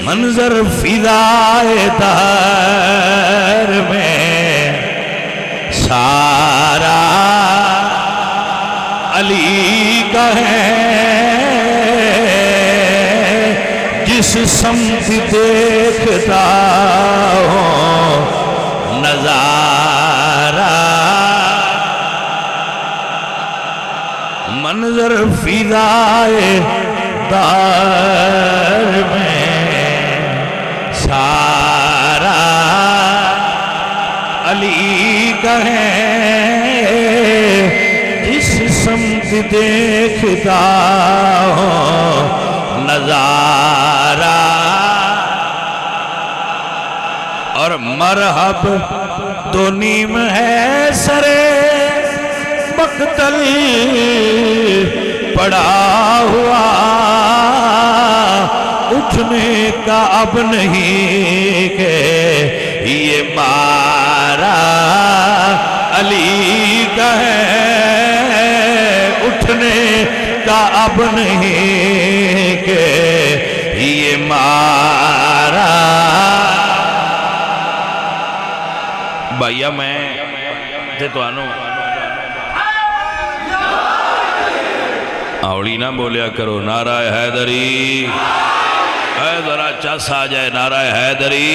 मंजर फिदाए तार में सारा अली का है। जिस समत देखता हो नजारा मंजर फिदाए दार में सारा अली का है। जिस समत देखता हो नजारा और मरहब तो नीम है सरे मक्तल पड़ा हुआ उठने का अब नहीं के ये मारा अली का है। उठने का अब नहीं के ये मारा। भैया मैं ते तुहानू आवड़ी ना बोलिया करो। नाराए हैदरी है जरा चस आ जाए। नाराए हैदरी।